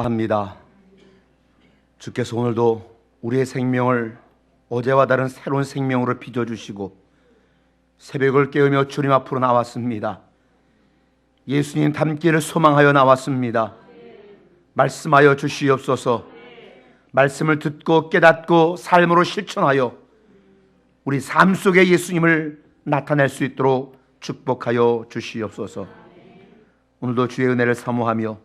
합니다. 주께서 오늘도 우리의 생명을 어제와 다른 새로운 생명으로 빚어주시고 새벽을 깨우며 주님 앞으로 나왔습니다. 예수님 닮기를 소망하여 나왔습니다. 말씀하여 주시옵소서. 말씀을 듣고 깨닫고 삶으로 실천하여 우리 삶 속에 예수님을 나타낼 수 있도록 축복하여 주시옵소서. 오늘도 주의 은혜를 사모하며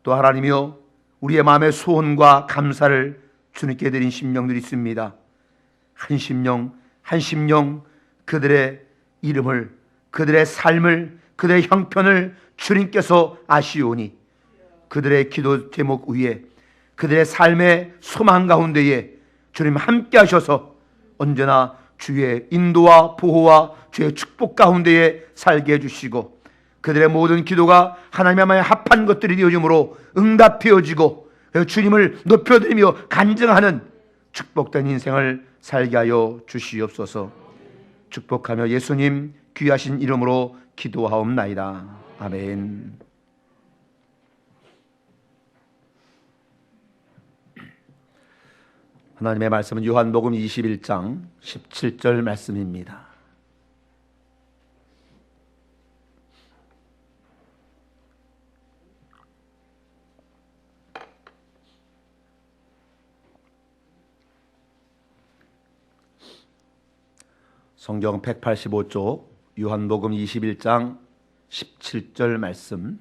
또 하나님이여 우리의 마음의 소원과 감사를 주님께 드린 심령들이 있습니다. 한 심령 그들의 이름을, 그들의 삶을, 그들의 형편을 주님께서 아시오니 그들의 기도 제목 위에, 그들의 삶의 소망 가운데에 주님 함께 하셔서 언제나 주의 인도와 보호와 주의 축복 가운데에 살게 해주시고 그들의 모든 기도가 하나님의 마음에 합한 것들이 되어지므로 응답되어지고 주님을 높여드리며 간증하는 축복된 인생을 살게 하여 주시옵소서. 축복하며 예수님 귀하신 이름으로 기도하옵나이다. 아멘. 하나님의 말씀은 요한복음 21장 17절 말씀입니다. 성경 185쪽 요한복음 21장 17절 말씀.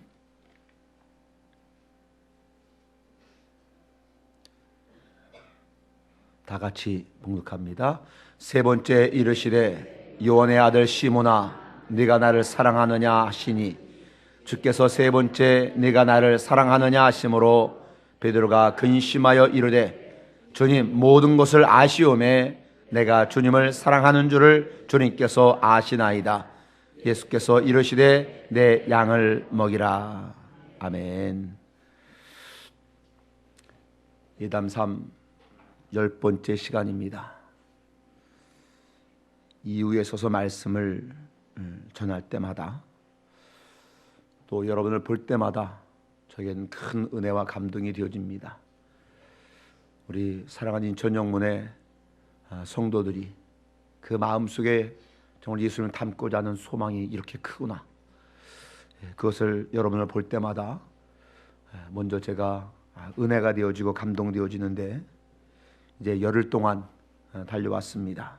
다 같이 봉독합니다. 세 번째 이르시되 요한의 아들 시몬아 네가 나를 사랑하느냐 하시니 주께서 세 번째 네가 나를 사랑하느냐 하심으로 베드로가 근심하여 이르되 주님 모든 것을 아시오매 내가 주님을 사랑하는 줄을 주님께서 아시나이다. 예수께서 이르시되 내 양을 먹이라. 아멘. 예담3 10번째 시간입니다. 이후에 서서 말씀을 전할 때마다 또 여러분을 볼 때마다 저에게는 큰 은혜와 감동이 되어집니다. 우리 사랑하는 인천영문의 성도들이 그 마음속에 정말 예수님을 닮고자 하는 소망이 이렇게 크구나, 그것을 여러분을 볼 때마다 먼저 제가 은혜가 되어지고 감동되어지는데 이제 열흘 동안 달려왔습니다.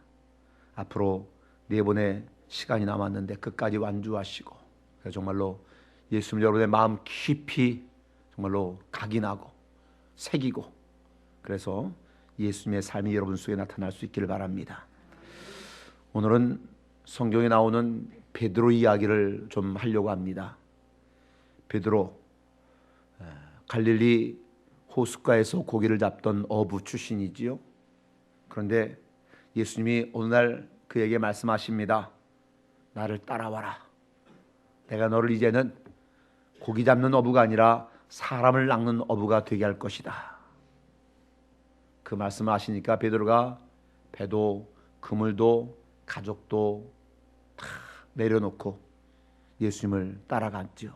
앞으로 4번의 시간이 남았는데 끝까지 완주하시고 정말로 예수님 여러분의 마음 깊이 정말로 각인하고 새기고 그래서 예수님의 삶이 여러분 속에 나타날 수 있기를 바랍니다. 오늘은 성경에 나오는 베드로 이야기를 좀 하려고 합니다. 베드로 갈릴리 호숫가에서 고기를 잡던 어부 출신이지요. 그런데 예수님이 어느 날 그에게 말씀하십니다. 나를 따라와라. 내가 너를 이제는 고기 잡는 어부가 아니라 사람을 낚는 어부가 되게 할 것이다. 그 말씀을 하시니까 베드로가 배도 그물도 가족도 다 내려놓고 예수님을 따라갔죠.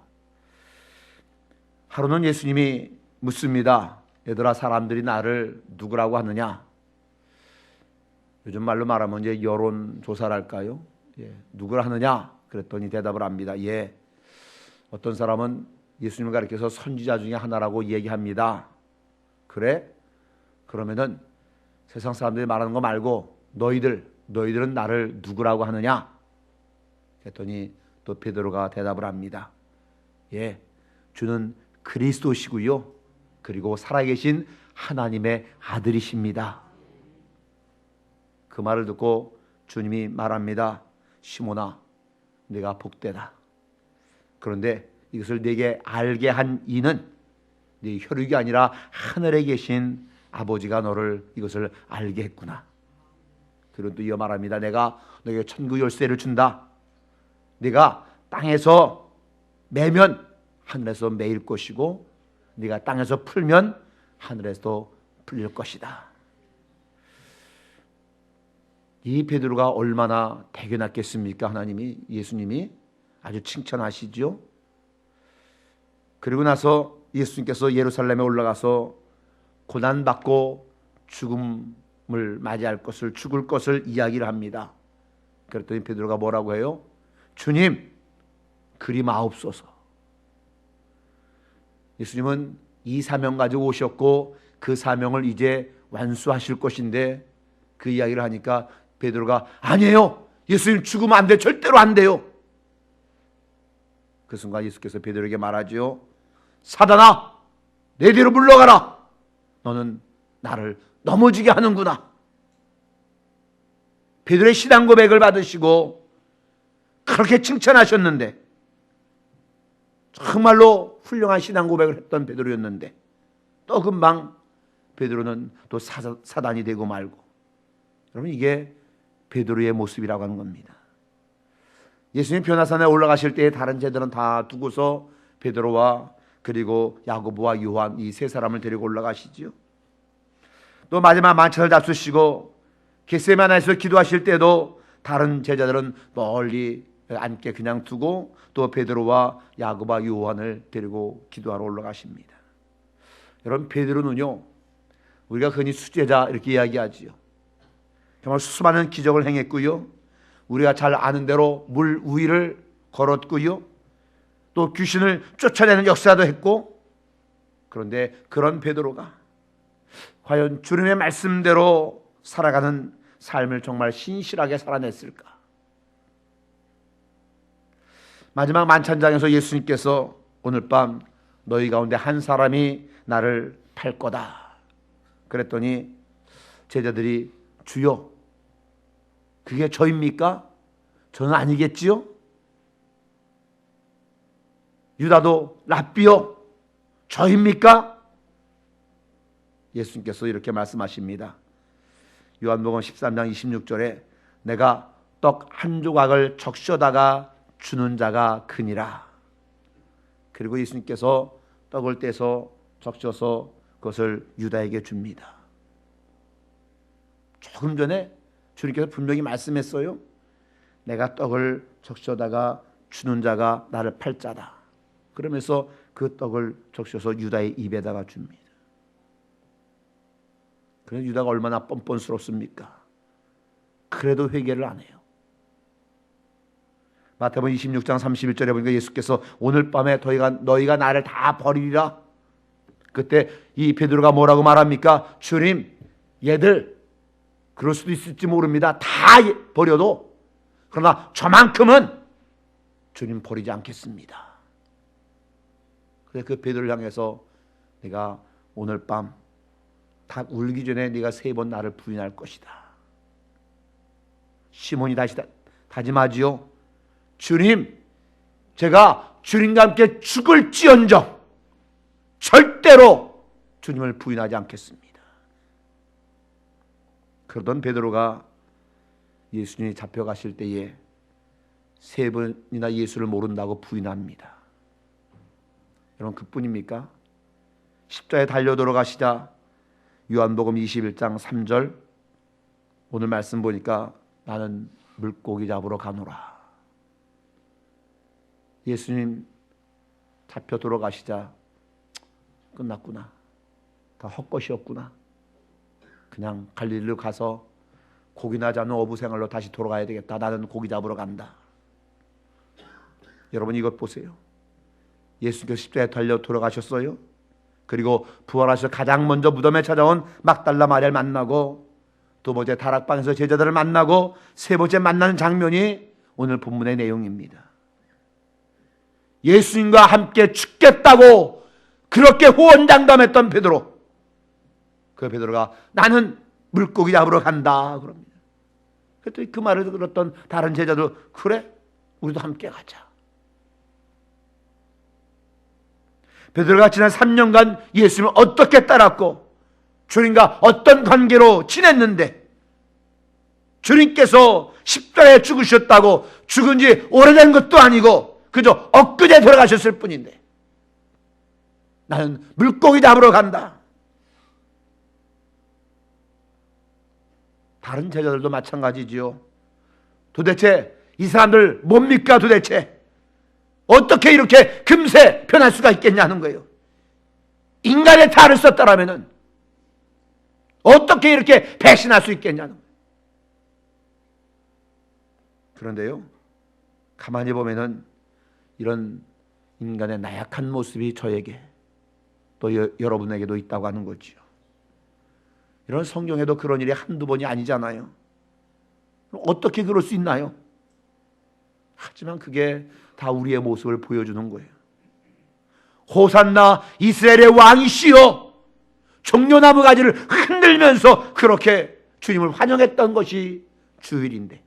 하루는 예수님이 묻습니다. 얘들아, 사람들이 나를 누구라고 하느냐? 요즘 말로 말하면 이제 여론조사랄까요? 누구라 하느냐? 그랬더니 대답을 합니다. 어떤 사람은 예수님을 가리켜서 선지자 중에 하나라고 얘기합니다. 그래? 그러면은 세상 사람들이 말하는 거 말고 너희들은 나를 누구라고 하느냐? 그랬더니 또 베드로가 대답을 합니다. 주는 그리스도시고요. 그리고 살아계신 하나님의 아들이십니다. 그 말을 듣고 주님이 말합니다. 시몬아, 네가 복되다. 그런데 이것을 네게 알게 한 이는 네 혈육이 아니라 하늘에 계신 아버지가 너를 이것을 알게 했구나. 그리고 또 이어 말합니다. 내가 너에게 천국 열쇠를 준다. 네가 땅에서 매면 하늘에서 매일 것이고 네가 땅에서 풀면 하늘에서도 풀릴 것이다. 이 베드로가 얼마나 대견했겠습니까? 예수님이 아주 칭찬하시죠. 그리고 나서 예수님께서 예루살렘에 올라가서 고난받고 죽음을 맞이할 것을, 죽을 것을 이야기를 합니다. 그랬더니 베드로가 뭐라고 해요? 주님, 그리 마옵소서. 예수님은 이 사명 가지고 오셨고 그 사명을 이제 완수하실 것인데 그 이야기를 하니까 베드로가 아니에요. 예수님 죽으면 안 돼. 절대로 안 돼요. 그 순간 예수께서 베드로에게 말하지요. 사단아, 내 뒤로 물러가라. 너는 나를 넘어지게 하는구나. 베드로의 신앙 고백을 받으시고 그렇게 칭찬하셨는데, 정말로 훌륭한 신앙 고백을 했던 베드로였는데 또 금방 베드로는 또 사단이 되고 말고. 여러분, 이게 베드로의 모습이라고 하는 겁니다. 예수님 변화산에 올라가실 때 다른 제자들은 다 두고서 베드로와 그리고 야고보와 요한 이 세 사람을 데리고 올라가시지요. 또 마지막 만찬을 잡수시고 겟세마네에서 기도하실 때도 다른 제자들은 멀리 앉게 그냥 두고 또 베드로와 야고보와 요한을 데리고 기도하러 올라가십니다. 여러분, 베드로는요, 우리가 흔히 수제자 이렇게 이야기하지요. 정말 수많은 기적을 행했고요, 우리가 잘 아는 대로 물 위를 걸었고요, 또 귀신을 쫓아내는 역사도 했고. 그런데 그런 베드로가 과연 주님의 말씀대로 살아가는 삶을 정말 신실하게 살아냈을까? 마지막 만찬장에서 예수님께서 오늘 밤 너희 가운데 한 사람이 나를 팔 거다 그랬더니 제자들이 주여, 그게 저입니까? 저는 아니겠지요? 유다도 랍비요, 저입니까? 예수님께서 이렇게 말씀하십니다. 요한복음 13장 26절에 내가 떡 한 조각을 적셔다가 주는 자가 크니라. 그리고 예수님께서 떡을 떼서 적셔서 그것을 유다에게 줍니다. 조금 전에 주님께서 분명히 말씀했어요. 내가 떡을 적셔다가 주는 자가 나를 팔 자다. 그러면서 그 떡을 적셔서 유다의 입에다가 줍니다. 그래서 유다가 얼마나 뻔뻔스럽습니까? 그래도 회개를 안 해요. 마태복음 26장 31절에 보니까 예수께서 오늘 밤에 너희가 나를 다 버리리라. 그때 이 베드로가 뭐라고 말합니까? 주님, 얘들 그럴 수도 있을지 모릅니다. 다 버려도, 그러나 저만큼은 주님 버리지 않겠습니다. 그래서 그 베드로를 향해서 내가 오늘 밤 닭 울기 전에 네가 3번 나를 부인할 것이다. 시몬이 다시 다짐하지요. 주님, 제가 주님과 함께 죽을지언정 절대로 주님을 부인하지 않겠습니다. 그러던 베드로가 예수님이 잡혀가실 때에 3번이나 예수를 모른다고 부인합니다. 여러분, 그뿐입니까? 십자가에 달려 돌아가시자 요한복음 21장 3절 오늘 말씀 보니까 나는 물고기 잡으러 가노라. 예수님 잡혀 돌아가시자 끝났구나, 다 헛것이었구나, 그냥 갈릴리로 가서 고기나 잡는 어부 생활로 다시 돌아가야 되겠다, 나는 고기 잡으러 간다. 여러분, 이것 보세요. 예수께서 십자가에 달려 돌아가셨어요. 그리고 부활하셔서 가장 먼저 무덤에 찾아온 막달라 마리아를 만나고, 두 번째 다락방에서 제자들을 만나고, 세 번째 만나는 장면이 오늘 본문의 내용입니다. 예수님과 함께 죽겠다고 그렇게 호언장담했던 베드로, 그 베드로가 나는 물고기 잡으러 간다 그럽니다. 그랬더니 그 말을 들었던 다른 제자도 그래, 우리도 함께 가자. 베드로가 지난 3년간 예수님을 어떻게 따랐고 주님과 어떤 관계로 지냈는데, 주님께서 십자가에 죽으셨다고 죽은 지 오래된 것도 아니고 그저 엊그제 돌아가셨을 뿐인데 나는 물고기 잡으러 간다. 다른 제자들도 마찬가지지요. 도대체 이 사람들 뭡니까? 도대체 어떻게 이렇게 금세 변할 수가 있겠냐는 거예요. 인간의 탈을 썼다라면은 어떻게 이렇게 배신할 수 있겠냐는 거예요. 그런데요, 가만히 보면은 이런 인간의 나약한 모습이 저에게 또 여러분에게도 있다고 하는 거죠. 이런 성경에도 그런 일이 한두 번이 아니잖아요. 어떻게 그럴 수 있나요? 하지만 그게 다 우리의 모습을 보여주는 거예요. 호산나 이스라엘의 왕이시여, 종려나무 가지를 흔들면서 그렇게 주님을 환영했던 것이 주일인데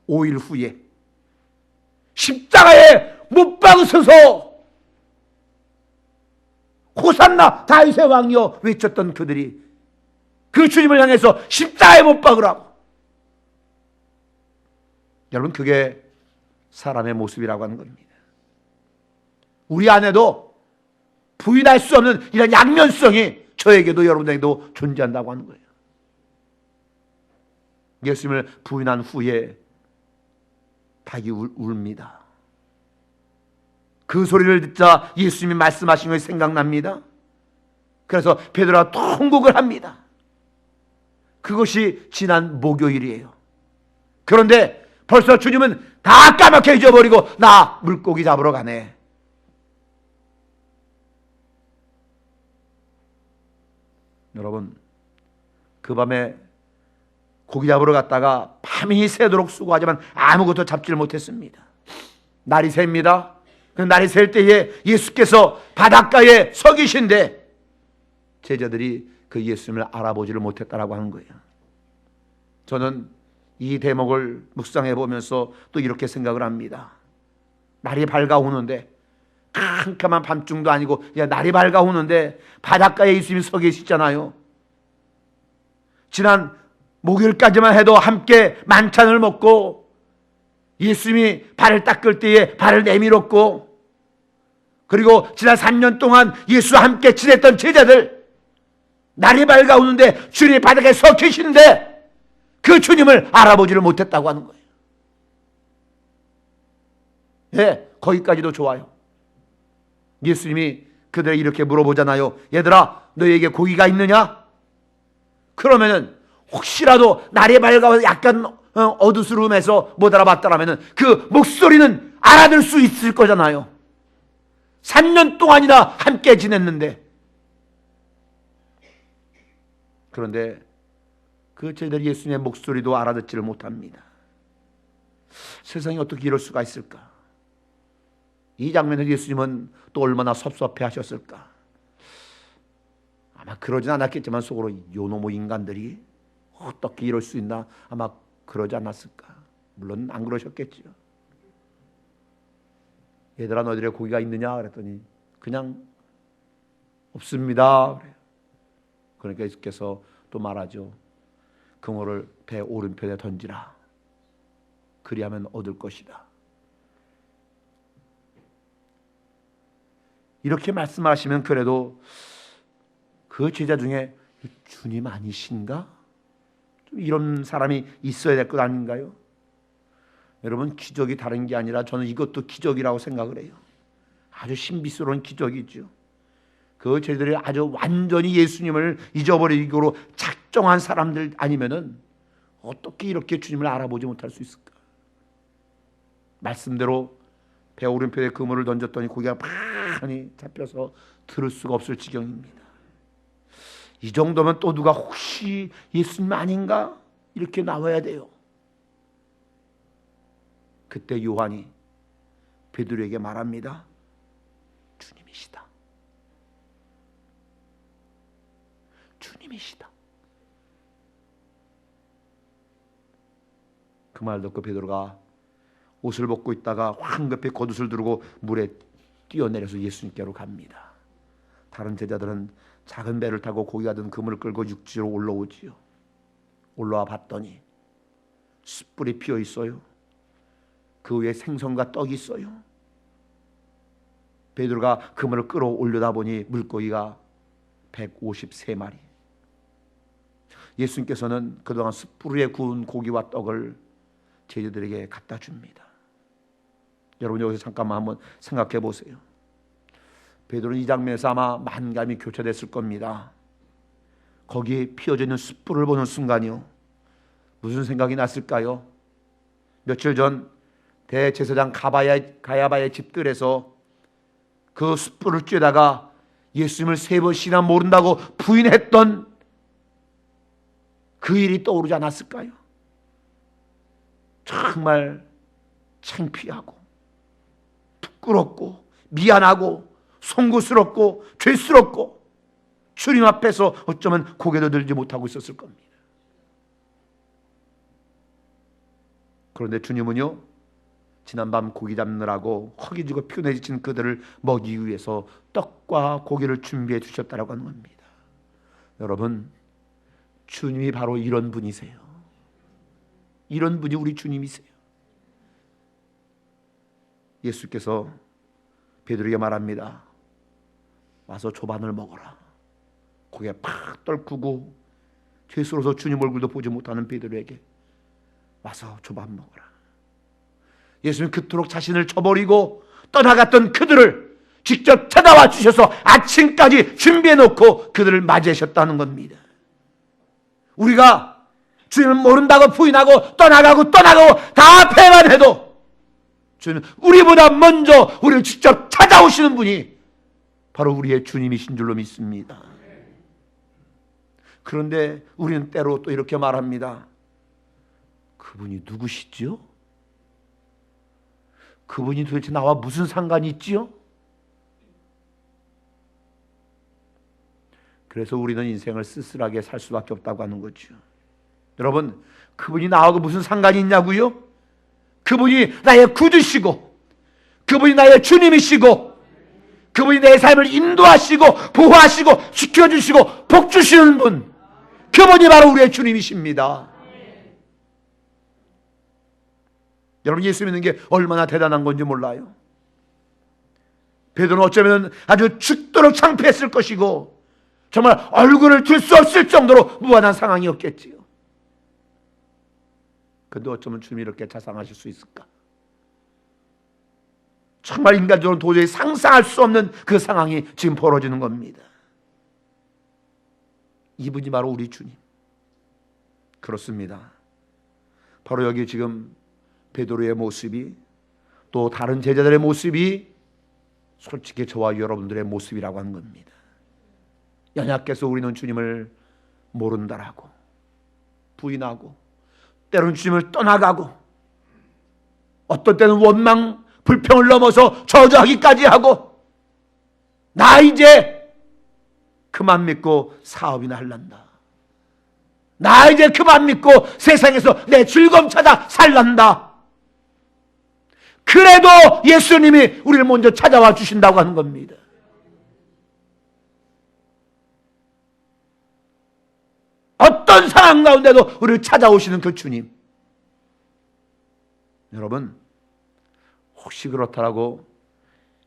5일 후에 십자가에 못 박으셔서 호산나 다윗의 왕이여 외쳤던 그들이 그 주님을 향해서 십자가에 못 박으라고. 여러분, 그게 사람의 모습이라고 하는 겁니다. 우리 안에도 부인할 수 없는 이런 양면성이 저에게도 여러분에게도 존재한다고 하는 거예요. 예수님을 부인한 후에 닭이 울입니다. 그 소리를 듣자 예수님이 말씀하신 것이 생각납니다. 그래서 베드로가 통곡을 합니다. 그것이 지난 목요일이에요. 그런데 벌써 주님은 다 까맣게 잊어버리고 나 물고기 잡으러 가네. 여러분, 그 밤에 고기 잡으러 갔다가 밤이 새도록 수고하지만 아무것도 잡지를 못했습니다. 날이 셉니다. 그 날이 셀 때에 예수께서 바닷가에 서 계신데 제자들이 그 예수님을 알아보지를 못했다라고 하는 거예요. 저는 이 대목을 묵상해 보면서 또 이렇게 생각을 합니다. 날이 밝아오는데, 캄캄한 밤중도 아니고 날이 밝아오는데 바닷가에 예수님이 서 계시잖아요. 지난 목요일까지만 해도 함께 만찬을 먹고 예수님이 발을 닦을 때에 발을 내밀었고, 그리고 지난 3년 동안 예수와 함께 지냈던 제자들, 날이 밝아오는데 주님이 바닷가에 서 계시는데 그 주님을 알아보지를 못했다고 하는 거예요. 예, 거기까지도 좋아요. 예수님이 그들에게 이렇게 물어보잖아요. 얘들아, 너희에게 고기가 있느냐? 그러면은 혹시라도 날이 밝아서 약간 어두스름해서 못 알아봤다라면은 그 목소리는 알아들 수 있을 거잖아요. 3년 동안이나 함께 지냈는데. 그런데 그 제자들이 예수님의 목소리도 알아듣지를 못합니다. 세상에 어떻게 이럴 수가 있을까? 이 장면에서 예수님은 또 얼마나 섭섭해 하셨을까? 아마 그러진 않았겠지만 속으로 요놈의 인간들이 어떻게 이럴 수 있나? 아마 그러지 않았을까? 물론 안 그러셨겠지요. 얘들아, 너희들의 고기가 있느냐? 그랬더니 그냥 없습니다. 그래요. 그러니까 예수께서 또 말하죠. 그물을 배 오른편에 던지라. 그리하면 얻을 것이다. 이렇게 말씀하시면 그래도 그 제자 중에 주님 아니신가? 좀 이런 사람이 있어야 될 것 아닌가요? 여러분, 기적이 다른 게 아니라 저는 이것도 기적이라고 생각을 해요. 아주 신비스러운 기적이죠. 그 제자들이 아주 완전히 예수님을 잊어버리기로 작정한 사람들 아니면은 어떻게 이렇게 주님을 알아보지 못할 수 있을까? 말씀대로 배 오른편에 그물을 던졌더니 고기가 많이 잡혀서 들을 수가 없을 지경입니다. 이 정도면 또 누가 혹시 예수님 아닌가? 이렇게 나와야 돼요. 그때 요한이 베드로에게 말합니다. 주님이시다. 주님이시다. 그 말 듣고 베드로가 옷을 벗고 있다가 황급히 겉옷을 두르고 물에 뛰어내려서 예수님께로 갑니다. 다른 제자들은 작은 배를 타고 고기가 든 그물을 끌고 육지로 올라오지요. 올라와 봤더니 숯불이 피어 있어요. 그 위에 생선과 떡이 있어요. 베드로가 그물을 끌어올려다 보니 물고기가 153마리. 예수님께서는 그동안 숯불 위에 구운 고기와 떡을 제자들에게 갖다 줍니다. 여러분, 여기서 잠깐만 한번 생각해 보세요. 베드로는 이 장면에서 아마 만감이 교차됐을 겁니다. 거기에 피어져 있는 숯불을 보는 순간이요, 무슨 생각이 났을까요? 며칠 전 대제사장 가야바의 집들에서 그 숯불을 쬐다가 예수님을 3번씩이나 모른다고 부인했던 그 일이 떠오르지 않았을까요? 정말 창피하고 부끄럽고 미안하고 송구스럽고 죄스럽고 주님 앞에서 어쩌면 고개도 들지 못하고 있었을 겁니다. 그런데 주님은요, 지난밤 고기 잡느라고 허기지고 피곤해 지친 그들을 먹이기 위해서 떡과 고기를 준비해 주셨다고 하는 겁니다. 여러분, 주님이 바로 이런 분이세요. 이런 분이 우리 주님이세요. 예수께서 베드로에게 말합니다. 와서 조반을 먹어라. 고개 팍 떨구고 죄스러워서 주님 얼굴도 보지 못하는 베드로에게 와서 조반 먹어라. 예수님 그토록 자신을 저버리고 떠나갔던 그들을 직접 찾아와 주셔서 아침까지 준비해 놓고 그들을 맞이하셨다는 겁니다. 우리가 주님을 모른다고 부인하고 떠나가고 다 배반해도 주님은 우리보다 먼저 우리를 직접 찾아오시는 분이 바로 우리의 주님이신 줄로 믿습니다. 그런데 우리는 때로 또 이렇게 말합니다. 그분이 누구시지요? 그분이 도대체 나와 무슨 상관이 있지요? 그래서 우리는 인생을 쓸쓸하게 살 수밖에 없다고 하는 거죠. 여러분, 그분이 나하고 무슨 상관이 있냐고요? 그분이 나의 구주시고, 그분이 나의 주님이시고, 그분이 내 삶을 인도하시고 보호하시고 지켜주시고 복주시는 분, 그분이 바로 우리의 주님이십니다. 여러분, 예수 믿는 게 얼마나 대단한 건지 몰라요. 베드로는 어쩌면 아주 죽도록 창피했을 것이고 정말 얼굴을 들 수 없을 정도로 무한한 상황이었겠지요. 그런데 어쩌면 주님이 이렇게 자상하실 수 있을까? 정말 인간적으로 도저히 상상할 수 없는 그 상황이 지금 벌어지는 겁니다. 이분이 바로 우리 주님. 그렇습니다. 바로 여기 지금 베드로의 모습이, 또 다른 제자들의 모습이 솔직히 저와 여러분들의 모습이라고 하는 겁니다. 연약해서 우리는 주님을 모른다라고 부인하고, 때로는 주님을 떠나가고, 어떤 때는 원망 불평을 넘어서 저주하기까지 하고, 나 이제 그만 믿고 사업이나 할란다, 나 이제 그만 믿고 세상에서 내 즐거움 찾아 살란다. 그래도 예수님이 우리를 먼저 찾아와 주신다고 하는 겁니다. 어떤 상황 가운데도 우리를 찾아오시는 그 주님. 여러분, 혹시 그렇다라고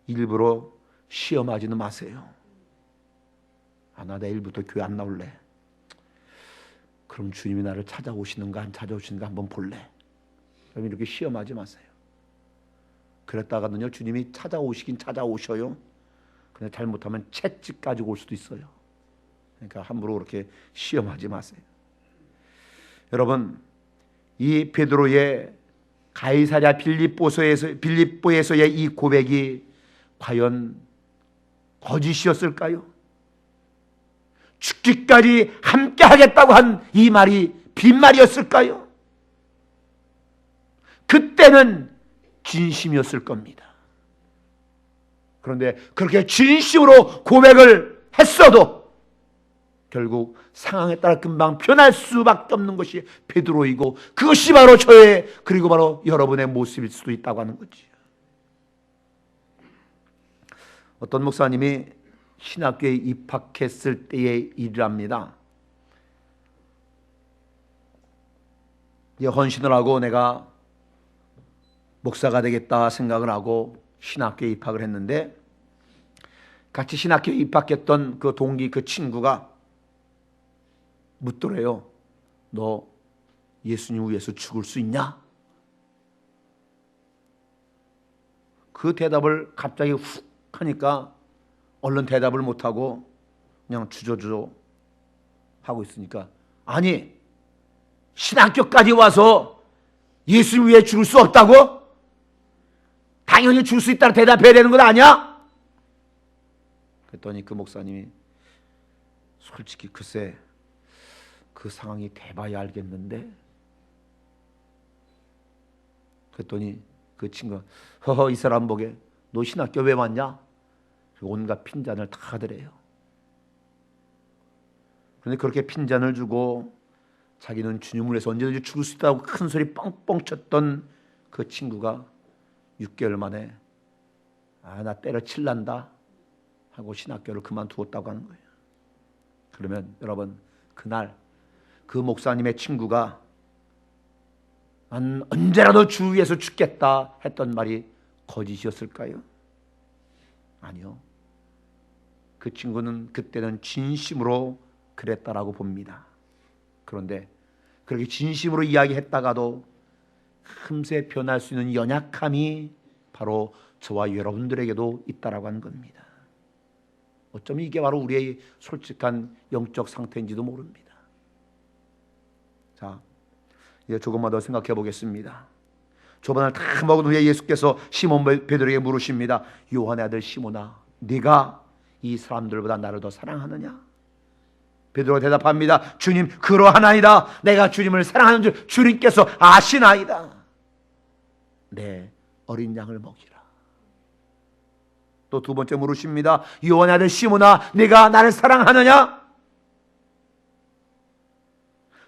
일부러 시험하지는 마세요. 나 내일부터 교회 안 나올래. 그럼 주님이 나를 찾아오시는가 안 찾아오시는가 한번 볼래. 그럼 이렇게 시험하지 마세요. 그랬다가는요, 주님이 찾아오시긴 찾아오셔요. 근데 잘못하면 채찍 가지고 올 수도 있어요. 그러니까 함부로 그렇게 시험하지 마세요. 여러분, 이 베드로의 가이사랴 빌립보에서의 이 고백이 과연 거짓이었을까요? 죽기까지 함께 하겠다고 한 이 말이 빈말이었을까요? 그때는 진심이었을 겁니다. 그런데 그렇게 진심으로 고백을 했어도 결국 상황에 따라 금방 변할 수밖에 없는 것이 베드로이고, 그것이 바로 저의, 그리고 바로 여러분의 모습일 수도 있다고 하는 거지. 어떤 목사님이 신학교에 입학했을 때의 일이랍니다. 헌신을 하고 내가 목사가 되겠다 생각을 하고 신학교에 입학을 했는데, 같이 신학교에 입학했던 그 동기, 그 친구가 묻더래요. 너 예수님 위해서 죽을 수 있냐? 그 대답을 갑자기 훅 하니까 얼른 대답을 못하고 그냥 주저주저 하고 있으니까, 아니 신학교까지 와서 예수님 위해 죽을 수 없다고? 당연히 죽을 수 있다고 대답해야 되는 것 아니야? 그랬더니 그 목사님이 솔직히 글쎄 그 상황이 돼봐야 알겠는데. 그랬더니 그 친구가 허허 이 사람 보게 너 신학교 왜 왔냐? 온갖 핀잔을 다 하더래요. 그런데 그렇게 핀잔을 주고 자기는 주님을 위해서 언제든지 죽을 수 있다고 큰 소리 뻥뻥 쳤던 그 친구가 6개월 만에 나 때려칠란다 하고 신학교를 그만두었다고 하는 거예요. 그러면 여러분, 그날 그 목사님의 친구가 난 언제라도 주 위해서 죽겠다 했던 말이 거짓이었을까요? 아니요. 그 친구는 그때는 진심으로 그랬다라고 봅니다. 그런데 그렇게 진심으로 이야기했다가도 금세 변할 수 있는 연약함이 바로 저와 여러분들에게도 있다라고 하는 겁니다. 어쩌면 이게 바로 우리의 솔직한 영적 상태인지도 모릅니다. 자, 이제 조금만 더 생각해 보겠습니다. 조반을 다 먹은 후에 예수께서 시몬 베드로에게 물으십니다. 요한의 아들 시몬아, 네가 이 사람들보다 나를 더 사랑하느냐? 베드로가 대답합니다. 주님, 그러하나이다. 내가 주님을 사랑하는 줄 주님께서 아시나이다. 내 어린 양을 먹이라. 또 두 번째 물으십니다. 요한의 아들 시몬아, 네가 나를 사랑하느냐?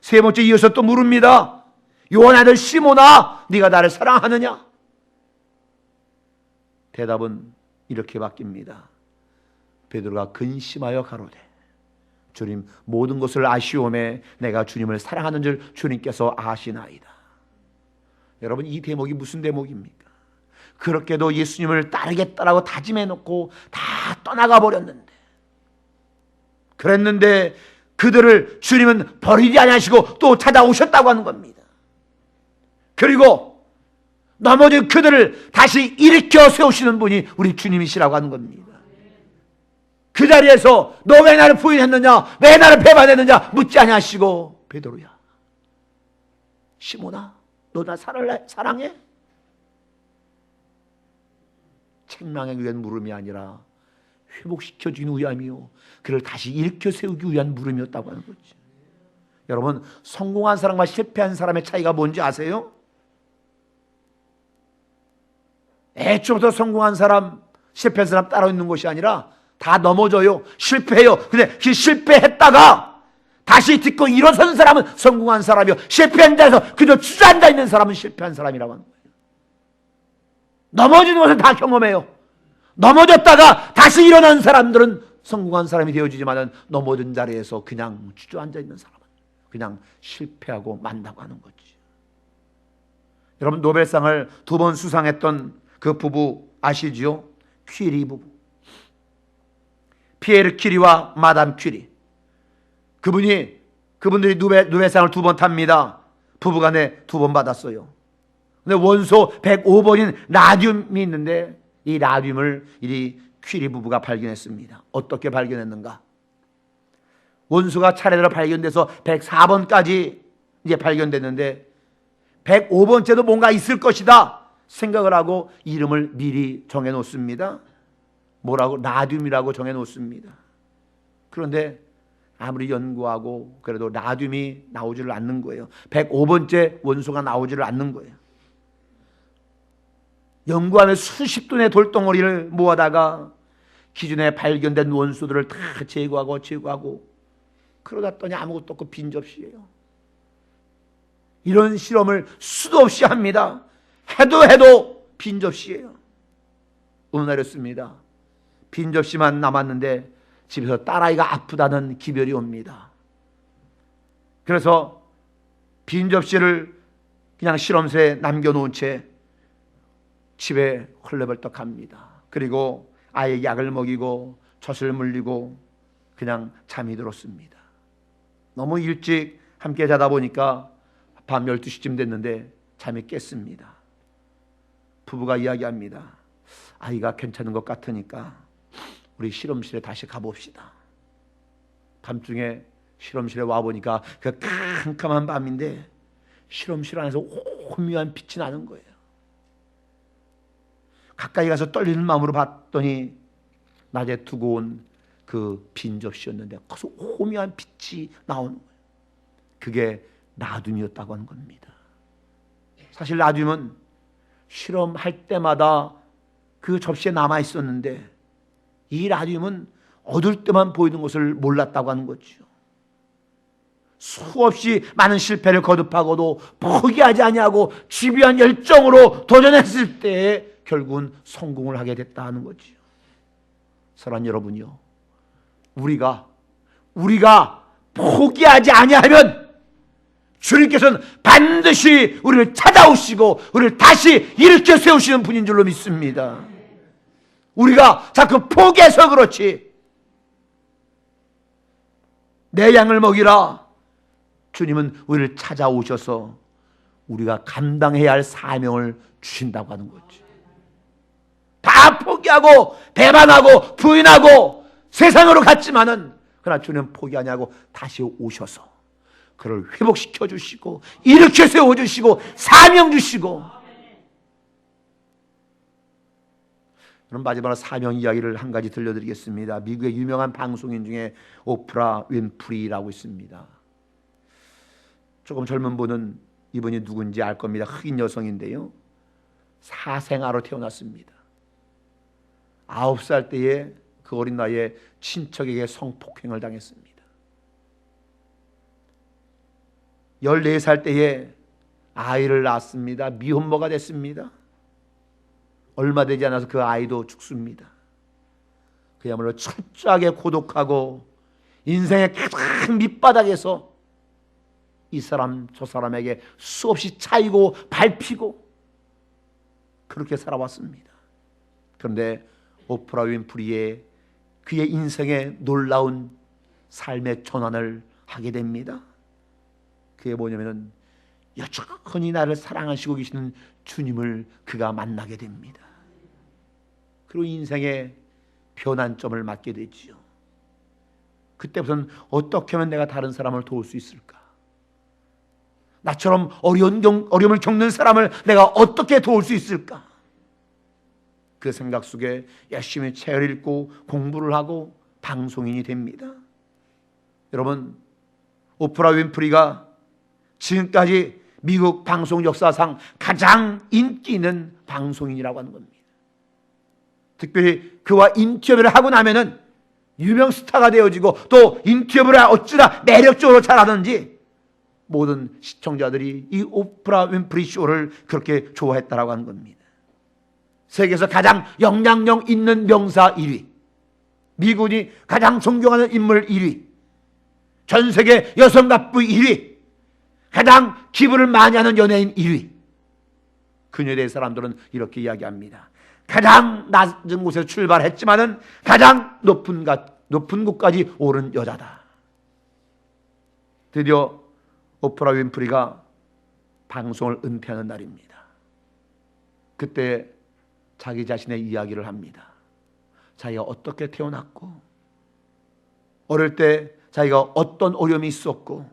세 번째 이어서 또 물습니다. 요한의 아들 시몬아, 네가 나를 사랑하느냐? 대답은 이렇게 바뀝니다. 베드로가 근심하여 가로되 주님, 모든 것을 아시오매 내가 주님을 사랑하는 줄 주님께서 아시나이다. 여러분, 이 대목이 무슨 대목입니까? 그렇게도 예수님을 따르겠다라고 다짐해놓고 다 떠나가 버렸는데, 그랬는데 그들을 주님은 버리지 아니하시고 또 찾아오셨다고 하는 겁니다. 그리고 넘어진 그들을 다시 일으켜 세우시는 분이 우리 주님이시라고 하는 겁니다. 그 자리에서 너 왜 나를 부인했느냐, 왜 나를 배반했느냐 묻지 아니하시고, 베드로야, 시몬아, 너 나 사랑해? 책망하기 위한 물음이 아니라 회복시켜주기 위함이요, 그를 다시 일으켜 세우기 위한 물음이었다고 하는 거죠. 여러분, 성공한 사람과 실패한 사람의 차이가 뭔지 아세요? 애초부터 성공한 사람, 실패한 사람 따로 있는 것이 아니라 다 넘어져요. 실패해요. 근데 그 실패했다가 다시 딛고 일어선 사람은 성공한 사람이요, 실패한 자에서 그저 주저앉아 있는 사람은 실패한 사람이라고 하는 거예요. 넘어지는 것은 다 경험해요. 넘어졌다가 다시 일어난 사람들은 성공한 사람이 되어지지만, 넘어진 자리에서 그냥 주저앉아 있는 사람은 그냥 실패하고 만다고 하는 거지. 여러분, 노벨상을 2번 수상했던 그 부부 아시지요? 퀴리 부부. 피에르 퀴리와 마담 퀴리. 그분들이 노벨상을 2번 탑니다. 부부간에 2번 받았어요. 근데 원소 105번인 라듐이 있는데, 이 라듐을 이 퀴리 부부가 발견했습니다. 어떻게 발견했는가? 원소가 차례대로 발견돼서 104번까지 이제 발견됐는데, 105번째도 뭔가 있을 것이다 생각을 하고 이름을 미리 정해놓습니다. 뭐라고? 라듐이라고 정해놓습니다. 그런데 아무리 연구하고 그래도 라듐이 나오지를 않는 거예요. 105번째 원소가 나오지를 않는 거예요. 연구하며 수십 톤의 돌덩어리를 모아다가 기존에 발견된 원소들을 다 제거하고 그러다 아무것도 없고 빈 접시예요. 이런 실험을 수도 없이 합니다. 해도 빈 접시예요. 어느 날이었습니다. 빈 접시만 남았는데 집에서 딸아이가 아프다는 기별이 옵니다. 그래서 빈 접시를 그냥 실험실에 남겨놓은 채 집에 헐레벌떡 갑니다. 그리고 아이에게 약을 먹이고 젖을 물리고 그냥 잠이 들었습니다. 너무 일찍 함께 자다 보니까 밤 12시쯤 됐는데 잠이 깼습니다. 부부가 이야기합니다. 아이가 괜찮은 것 같으니까 우리 실험실에 다시 가봅시다. 밤중에 실험실에 와보니까 그 캄캄한 밤인데 실험실 안에서 오묘한 빛이 나는 거예요. 가까이 가서 떨리는 마음으로 봤더니 낮에 두고 온 그 빈 접시였는데 거기서 오묘한 빛이 나오는 거예요. 그게 나듐이었다고 하는 겁니다. 사실 나듐은 실험할 때마다 그 접시에 남아 있었는데 이 나듐은 얻을 때만 보이는 것을 몰랐다고 하는 거죠. 수없이 많은 실패를 거듭하고도 포기하지 아니하고 집요한 열정으로 도전했을 때 결국은 성공을 하게 됐다 하는 거죠. 사랑하는 여러분요, 우리가 포기하지 아니하면 주님께서는 반드시 우리를 찾아오시고 우리를 다시 일으켜 세우시는 분인 줄로 믿습니다. 우리가 자꾸 포기해서 그렇지, 내 양을 먹이라, 주님은 우리를 찾아오셔서 우리가 감당해야 할 사명을 주신다고 하는 거지. 다 포기하고 배반하고 부인하고 세상으로 갔지만은 그러나 주님은 포기하냐고 다시 오셔서 그를 회복시켜 주시고 일으켜 세워 주시고 사명 주시고. 그럼 마지막으로 사명 이야기를 한 가지 들려드리겠습니다. 미국의 유명한 방송인 중에 오프라 윈프리라고 있습니다. 조금 젊은 분은 이분이 누군지 알 겁니다. 흑인 여성인데요, 사생아로 태어났습니다. 9살 때에 그 어린 나이에 친척에게 성폭행을 당했습니다. 14살 때에 아이를 낳았습니다. 미혼모가 됐습니다. 얼마 되지 않아서 그 아이도 죽습니다. 그야말로 철저하게 고독하고 인생의 가장 밑바닥에서 이 사람 저 사람에게 수없이 차이고 밟히고 그렇게 살아왔습니다. 그런데 오프라 윈프리의 그의 인생의 놀라운 삶의 전환을 하게 됩니다. 그게 뭐냐면은 여전히 나를 사랑하시고 계시는 주님을 그가 만나게 됩니다. 그리고 인생의 변환점을 맞게 되지요. 그때부터는 어떻게 하면 내가 다른 사람을 도울 수 있을까? 나처럼 어려움을 겪는 사람을 내가 어떻게 도울 수 있을까? 그 생각 속에 열심히 책을 읽고 공부를 하고 방송인이 됩니다. 여러분, 오프라 윈프리가 지금까지 미국 방송 역사상 가장 인기 있는 방송인이라고 하는 겁니다. 특별히 그와 인터뷰를 하고 나면은 유명 스타가 되어지고 또 인터뷰를 어찌나 매력적으로 잘하는지 모든 시청자들이 이 오프라 윈프리 쇼를 그렇게 좋아했다라고 하는 겁니다. 세계에서 가장 영향력 있는 명사 1위, 미군이 가장 존경하는 인물 1위, 전 세계 여성 갑부 1위, 가장 기부를 많이 하는 연예인 1위. 그녀에 대해 사람들은 이렇게 이야기합니다. 가장 낮은 곳에서 출발했지만은 가장 높은 곳까지 오른 여자다. 드디어 오프라 윈프리가 방송을 은퇴하는 날입니다. 그때 자기 자신의 이야기를 합니다. 자기가 어떻게 태어났고 어릴 때 자기가 어떤 어려움이 있었고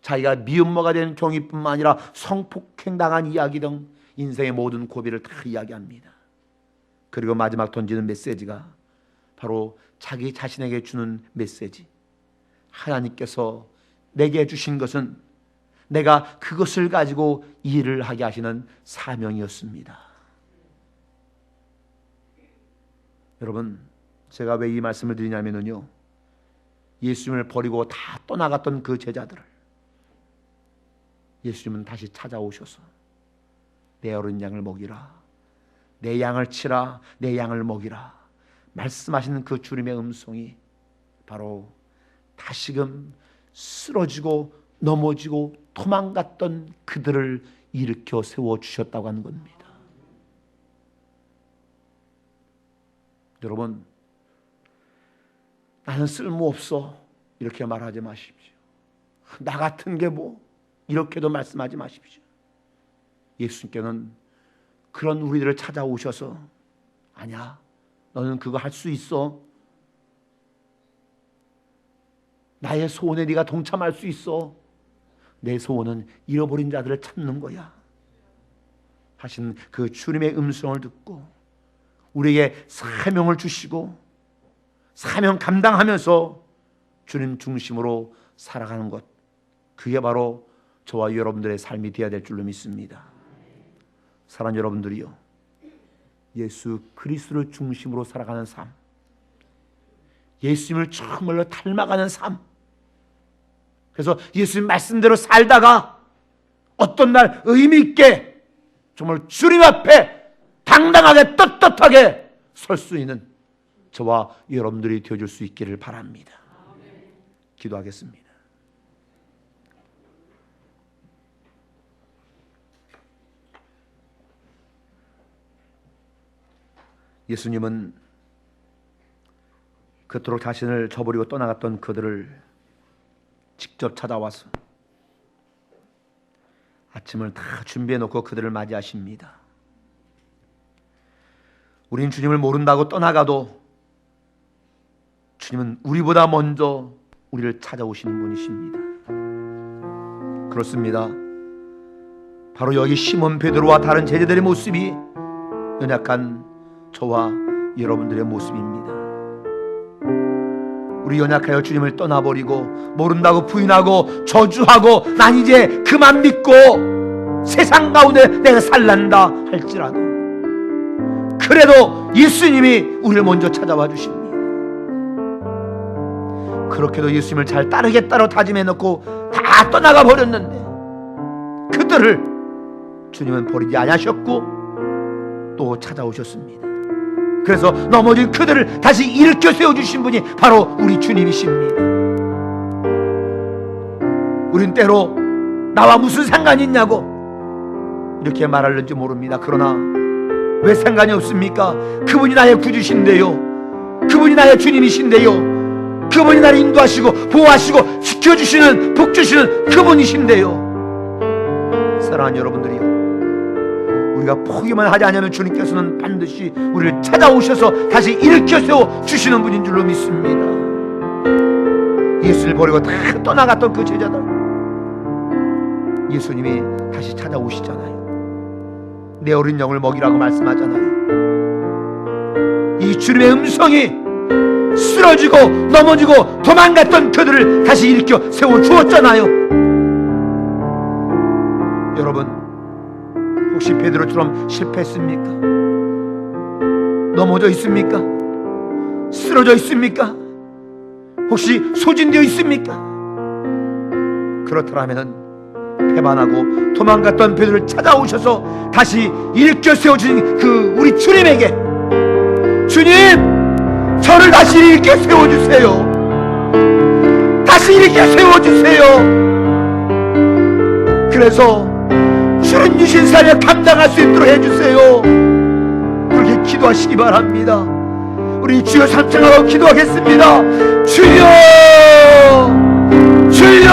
자기가 미혼모가 된 경위뿐만 아니라 성폭행당한 이야기 등 인생의 모든 고비를 다 이야기합니다. 그리고 마지막 던지는 메시지가 바로 자기 자신에게 주는 메시지. 하나님께서 내게 주신 것은 내가 그것을 가지고 일을 하게 하시는 사명이었습니다. 여러분, 제가 왜 이 말씀을 드리냐면요, 예수님을 버리고 다 떠나갔던 그 제자들을 예수님은 다시 찾아오셔서 내 어린 양을 먹이라, 내 양을 치라, 내 양을 먹이라 말씀하시는 그 주님의 음성이 바로 다시금 쓰러지고 넘어지고 도망갔던 그들을 일으켜 세워주셨다고 하는 겁니다. 여러분, 나는 쓸모없어 이렇게 말하지 마십시오. 나 같은 게 뭐 이렇게도 말씀하지 마십시오. 예수님께는 그런 우리들을 찾아오셔서 아니야, 너는 그거 할 수 있어. 나의 소원에 네가 동참할 수 있어. 내 소원은 잃어버린 자들을 찾는 거야 하신 그 주님의 음성을 듣고 우리에게 사명을 주시고 사명 감당하면서 주님 중심으로 살아가는 것, 그게 바로 저와 여러분들의 삶이 되어야 될 줄로 믿습니다. 사랑하는 여러분들이요, 예수 그리스도를 중심으로 살아가는 삶, 예수님을 정말로 닮아가는 삶, 그래서 예수님 말씀대로 살다가 어떤 날 의미 있게 정말 주님 앞에 당당하게 떳떳하게 설 수 있는 저와 여러분들이 되어줄 수 있기를 바랍니다. 기도하겠습니다. 예수님은 그토록 자신을 저버리고 떠나갔던 그들을 직접 찾아와서 아침을 다 준비해놓고 그들을 맞이하십니다. 우린 주님을 모른다고 떠나가도 주님은 우리보다 먼저 우리를 찾아오시는 분이십니다. 그렇습니다. 바로 여기 시몬 베드로와 다른 제자들의 모습이 연약한 저와 여러분들의 모습입니다. 우리 연약하여 주님을 떠나버리고 모른다고 부인하고 저주하고 난 이제 그만 믿고 세상 가운데 내가 살란다 할지라도 그래도 예수님이 우리를 먼저 찾아와 주십니다. 그렇게도 예수님을 잘 따르겠다고 다짐해놓고 다 떠나가 버렸는데 그들을 주님은 버리지 않으셨고 또 찾아오셨습니다. 그래서 넘어진 그들을 다시 일으켜 세워주신 분이 바로 우리 주님이십니다. 우린 때로 나와 무슨 상관이 있냐고 이렇게 말하는지 모릅니다. 그러나 왜 상관이 없습니까? 그분이 나의 구주신데요, 그분이 나의 주님이신데요, 그분이 나를 인도하시고 보호하시고 지켜주시는 복주시는 그분이신데요. 사랑하는 여러분들이요, 우리가 포기만 하지 않으면 주님께서는 반드시 우리를 찾아오셔서 다시 일으켜 세워 주시는 분인 줄로 믿습니다. 예수를 버리고 다 떠나갔던 그 제자들, 예수님이 다시 찾아오시잖아요. 내 어린 영을 먹이라고 말씀하잖아요. 이 주님의 음성이 쓰러지고 넘어지고 도망갔던 그들을 다시 일으켜 세워 주었잖아요. 여러분, 혹시 베드로처럼 실패했습니까? 넘어져 있습니까? 쓰러져 있습니까? 혹시 소진되어 있습니까? 그렇다면 배반하고 도망갔던 베드로를 찾아오셔서 다시 일으켜 세워주신 그 우리 주님에게, 주님, 저를 다시 일으켜 세워주세요. 다시 일으켜 세워주세요. 그래서 주님 주신 사명 감당할 수 있도록 해주세요. 그렇게 기도하시기 바랍니다. 우리 주여 삼창하고 기도하겠습니다. 주여, 주여,